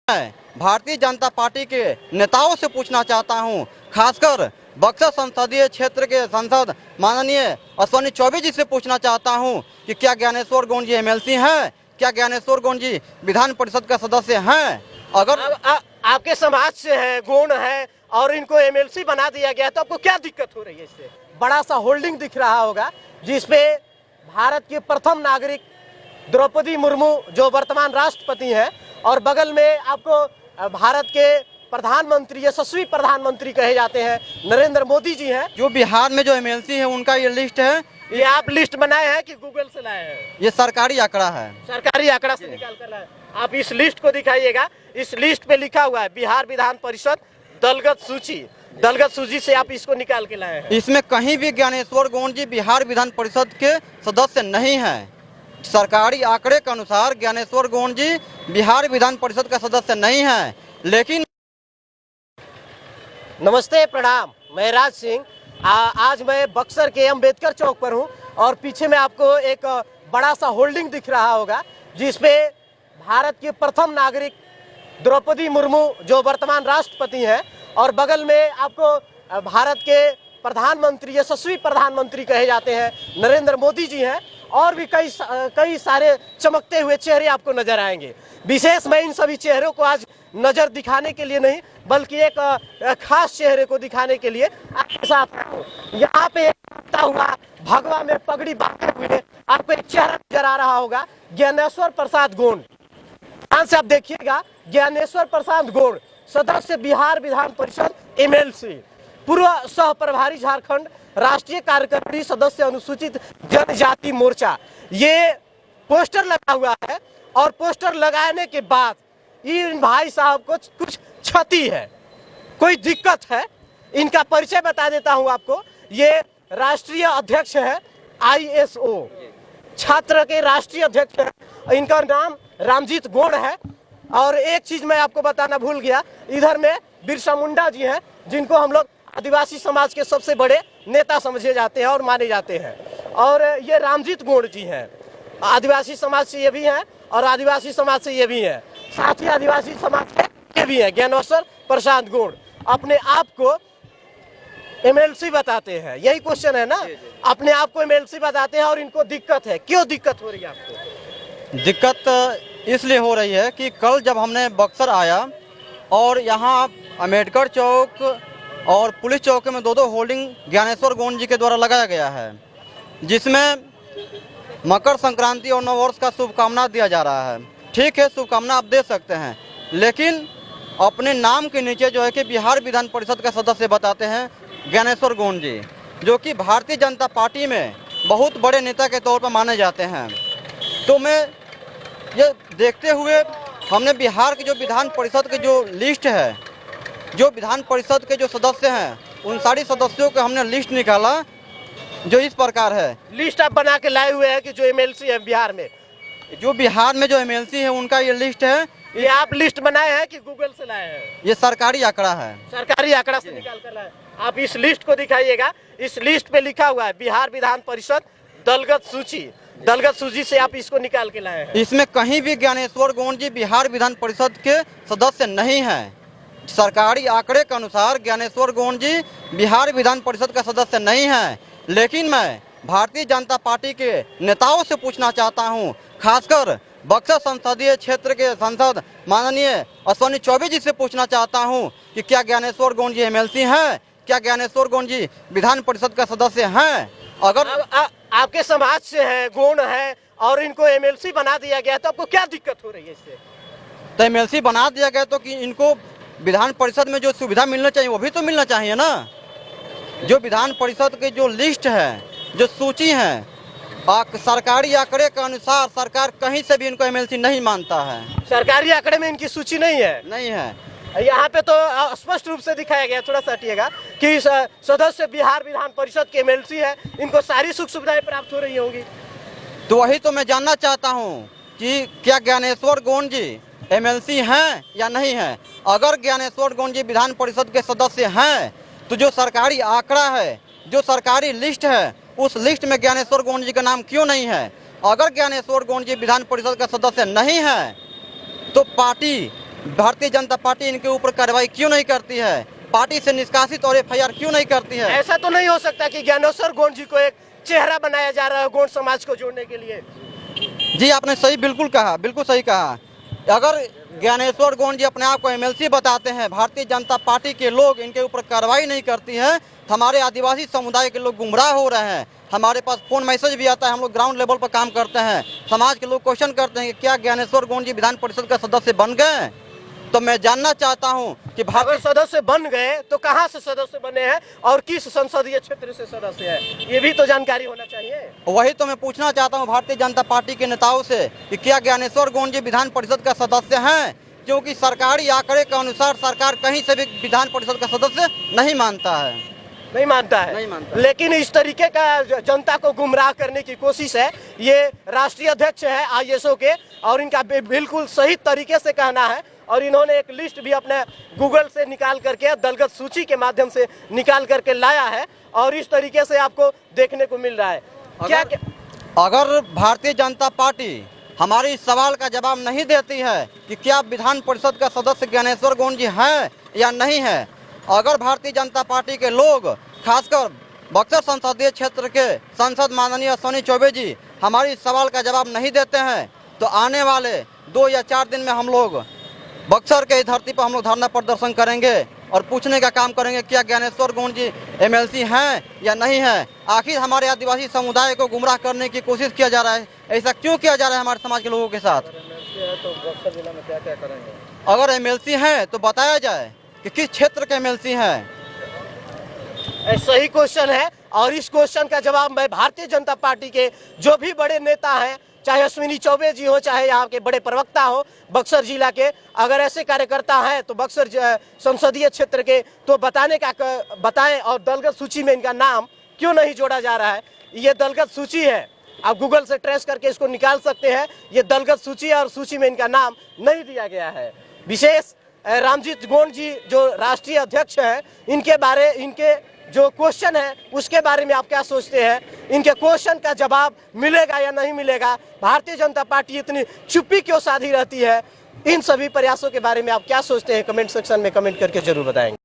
मैं भारतीय जनता पार्टी के नेताओं से पूछना चाहता हूं, खासकर बक्सर संसदीय क्षेत्र के सांसद माननीय अश्विनी चौबे जी से पूछना चाहता हूं कि क्या ज्ञानेश्वर गौंड जी एमएलसी हैं, क्या ज्ञानेश्वर गौंड जी विधान परिषद का सदस्य हैं। अगर आपके समाज से है, गौंड है और इनको एमएलसी बना दिया गया तो आपको क्या दिक्कत हो रही है इससे? बड़ा सा होल्डिंग दिख रहा होगा जिसपे भारत के प्रथम नागरिक द्रौपदी मुर्मू जो वर्तमान राष्ट्रपति हैं और बगल में आपको भारत के प्रधानमंत्री, यशस्वी प्रधानमंत्री कहे जाते हैं नरेंद्र मोदी जी हैं। जो बिहार में जो एमएलसी है उनका ये लिस्ट है। ये आप लिस्ट बनाए हैं कि गूगल से लाए हैं? ये सरकारी आंकड़ा है, सरकारी आंकड़ा से निकाल कर लाए। आप इस लिस्ट को दिखाइएगा। इस लिस्ट पे लिखा हुआ है बिहार विधान परिषद दलगत सूची। दलगत सूची से आप इसको निकाल के लाए हैं। इसमें कहीं भी ज्ञानेश्वर गौंड जी बिहार विधान परिषद के सदस्य नहीं हैं। सरकारी आंकड़े के अनुसार ज्ञानेश्वर गौंड जी बिहार विधान परिषद का सदस्य नहीं हैं। लेकिन नमस्ते, प्रणाम, मैं राज सिंह। आज मैं बक्सर के अम्बेडकर चौक पर हूं और पीछे में आपको एक बड़ा सा होल्डिंग दिख रहा होगा जिसपे भारत के प्रथम नागरिक द्रौपदी मुर्मू जो वर्तमान राष्ट्रपति हैं और बगल में आपको भारत के प्रधानमंत्री, यशस्वी प्रधानमंत्री कहे जाते हैं नरेंद्र मोदी जी हैं और भी कई सारे चमकते हुए चेहरे आपको नजर आएंगे। विशेष मैं इन सभी चेहरों को आज नजर दिखाने के लिए नहीं बल्कि एक खास चेहरे को दिखाने के लिए आपके साथ हूं। यहाँ पे हुआ भगवा में पगड़ी बांधे हुए आपको एक चेहरा नजर आ रहा होगा, ज्ञानेश्वर प्रसाद गौंड। ध्यान से आप देखिएगा, ज्ञानेश्वर प्रसाद गौंड सदस्य बिहार विधान परिषद एमएलसी, पूर्व सह प्रभारी झारखंड राष्ट्रीय कार्यकारिणी सदस्य अनुसूचित जनजाति मोर्चा। ये पोस्टर लगा हुआ है और पोस्टर लगाने के बाद इन भाई साहब को कुछ क्षति है, कोई दिक्कत है। इनका परिचय बता देता हूं आपको। ये राष्ट्रीय अध्यक्ष है, ISO छात्र के राष्ट्रीय अध्यक्ष है। इनका नाम रामजीत गौंड है। और एक चीज मैं आपको बताना भूल गया, इधर में बिरसा मुंडा जी हैं जिनको हम लोग आदिवासी समाज के सबसे बड़े नेता समझे जाते हैं और माने जाते हैं। और ये रामजीत गौंड जी हैं, आदिवासी समाज से ये भी हैं और आदिवासी समाज से ये भी हैं, साथ ही आदिवासी समाज से ये भी हैं। ज्ञानेश्वर प्रसाद गौंड अपने आप को एमएलसी बताते हैं, यही क्वेश्चन है ना? अपने आप को एमएलसी बताते हैं और इनको दिक्कत है। क्यों दिक्कत हो रही है आपको? दिक्कत इसलिए हो रही है कि कल जब हमने बक्सर आया और यहाँ अम्बेडकर चौक और पुलिस चौक में दो होल्डिंग ज्ञानेश्वर गौंड जी के द्वारा लगाया गया है, जिसमें मकर संक्रांति और नववर्ष का शुभकामना दिया जा रहा है। ठीक है, शुभकामना आप दे सकते हैं, लेकिन अपने नाम के नीचे जो है कि बिहार विधान परिषद का सदस्य बताते हैं ज्ञानेश्वर गौंड जी, जो कि भारतीय जनता पार्टी में बहुत बड़े नेता के तौर पर माने जाते हैं। तो मैं ये देखते हुए हमने बिहार की जो विधान परिषद की जो लिस्ट है, जो विधान परिषद के जो सदस्य हैं, उन सारी सदस्यों का हमने लिस्ट निकाला जो इस प्रकार है। लिस्ट आप बना के लाए हुए हैं कि जो एमएलसी है बिहार में? जो बिहार में जो एमएलसी है उनका ये लिस्ट है। ये आप लिस्ट बनाए हैं कि गूगल से लाए हैं? ये सरकारी आंकड़ा है, सरकारी आंकड़ा से निकाल कर लाए। आप इस लिस्ट को दिखाइएगा। इस लिस्ट पे लिखा हुआ है बिहार विधान परिषद दलगत सूची। दलगत सूची से आप इसको निकाल के लाए हैं। इसमें कहीं भी ज्ञानेश्वर गौंड जी बिहार विधान परिषद के सदस्य नहीं हैं। सरकारी आंकड़े के अनुसार ज्ञानेश्वर गौंड जी बिहार विधान परिषद का सदस्य नहीं हैं। लेकिन मैं भारतीय जनता पार्टी के नेताओं से पूछना चाहता हूं, खासकर बक्सर संसदीय क्षेत्र के सांसद माननीय अश्विनी चौबे जी से पूछना चाहता हूं कि क्या ज्ञानेश्वर गौंड जी एमएलसी हैं, क्या ज्ञानेश्वर गौंड जी विधान परिषद का सदस्य हैं। अगर आपके समाज से है, गौंड है और इनको एमएलसी बना दिया गया तो आपको क्या दिक्कत हो रही है इससे? तो एमएलसी बना दिया गया तो कि इनको विधान परिषद में जो सुविधा मिलना चाहिए वो भी तो मिलना चाहिए ना। जो विधान परिषद की जो लिस्ट है, जो सूची है, सरकारी आंकड़े के अनुसार सरकार कहीं से भी इनको एमएलसी नहीं मानता है। सरकारी आंकड़े में इनकी सूची नहीं है? नहीं है। यहाँ पे तो स्पष्ट रूप से दिखाया गया, थोड़ा सा हटिएगा, कि सदस्य बिहार विधान परिषद के एमएलसी है, इनको सारी सुख सुविधाएं प्राप्त हो रही होंगी। तो वही तो मैं जानना चाहता हूँ कि क्या ज्ञानेश्वर गौंड जी एमएलसी हैं या नहीं हैं। अगर ज्ञानेश्वर गौंड जी विधान परिषद के सदस्य हैं तो जो सरकारी आंकड़ा है, जो सरकारी लिस्ट है, उस लिस्ट में ज्ञानेश्वर गौंड जी का नाम क्यों नहीं है। अगर ज्ञानेश्वर गौंड जी विधान परिषद का सदस्य नहीं है तो पार्टी भारतीय जनता पार्टी इनके ऊपर कार्रवाई क्यों नहीं करती है? पार्टी से निष्कासित और एफआईआर क्यों नहीं करती है? ऐसा तो नहीं हो सकता कि ज्ञानेश्वर गोंड जी को एक चेहरा बनाया जा रहा है गोंड समाज को जोड़ने के लिए? जी आपने सही बिल्कुल कहा, बिल्कुल सही कहा। अगर ज्ञानेश्वर गोंड जी अपने आप को एमएलसी बताते हैं, भारतीय जनता पार्टी के लोग इनके ऊपर कार्रवाई नहीं करती है, तो हमारे आदिवासी समुदाय के लोग गुमराह हो रहे हैं। हमारे पास फोन मैसेज भी आता है, हम लोग ग्राउंड लेवल पर काम करते हैं, समाज के लोग क्वेश्चन करते हैं कि क्या ज्ञानेश्वर गोंड जी विधान परिषद का सदस्य बन गए? तो मैं जानना चाहता हूं कि अगर सदस्य बन गए तो कहां से सदस्य बने हैं और किस संसदीय क्षेत्र से सदस्य है, ये भी तो जानकारी होना चाहिए। वही तो मैं पूछना चाहता हूं भारतीय जनता पार्टी के नेताओं से कि क्या ज्ञानेश्वर गोंड जी विधान परिषद का सदस्य हैं? क्योंकि सरकारी आंकड़े के अनुसार सरकार कहीं से भी विधान परिषद का सदस्य नहीं मानता है। नहीं मानता है, नहीं मानता। लेकिन इस तरीके का जनता को गुमराह करने की कोशिश है। ये राष्ट्रीय अध्यक्ष है आईएसओ के और इनका बिल्कुल सही तरीके से कहना है और इन्होंने एक लिस्ट भी अपने गूगल से निकाल करके दलगत सूची के माध्यम से निकाल करके लाया है और इस तरीके से आपको देखने को मिल रहा है। अगर भारतीय जनता पार्टी हमारे इस सवाल का जवाब नहीं देती है कि क्या विधान परिषद का सदस्य ज्ञानेश्वर गोंड जी हैं या नहीं है, अगर भारतीय जनता पार्टी के लोग खासकर बक्सर संसदीय क्षेत्र के सांसद माननीय अश्विनी चौबे जी हमारे इस सवाल का जवाब नहीं देते हैं, तो आने वाले 2 या 4 दिन में हम लोग बक्सर के धरती पर हम लोग धरना प्रदर्शन करेंगे और पूछने का काम करेंगे क्या ज्ञानेश्वर गोंड जी एमएलसी हैं या नहीं है। आखिर हमारे आदिवासी समुदाय को गुमराह करने की कोशिश किया जा रहा है, ऐसा क्यों किया जा रहा है हमारे समाज के लोगों के साथ? तो बक्सर जिला में क्या क्या करेंगे? अगर एमएलसी हैं तो बताया जाए कि किस क्षेत्र के एमएलसी हैं। सही क्वेश्चन है और इस क्वेश्चन का जवाब मैं भारतीय जनता पार्टी के जो भी बड़े नेता हैं, चाहे अश्विनी चौबे जी हो, चाहे यहाँ के बड़े प्रवक्ता हो बक्सर जिला के, अगर ऐसे कार्यकर्ता हैं तो बक्सर संसदीय क्षेत्र के तो बताएं और दलगत सूची में इनका नाम क्यों नहीं जोड़ा जा रहा है। ये दलगत सूची है, आप गूगल से ट्रेस करके इसको निकाल सकते हैं। ये दलगत सूची है और सूची में इनका नाम नहीं दिया गया है। विशेष रामजीत गोंड जी जो राष्ट्रीय अध्यक्ष हैं, इनके जो क्वेश्चन है उसके बारे में आप क्या सोचते हैं? इनके क्वेश्चन का जवाब मिलेगा या नहीं मिलेगा? भारतीय जनता पार्टी इतनी चुप्पी क्यों साधी रहती है? इन सभी प्रयासों के बारे में आप क्या सोचते हैं? कमेंट सेक्शन में कमेंट करके जरूर बताएंगे।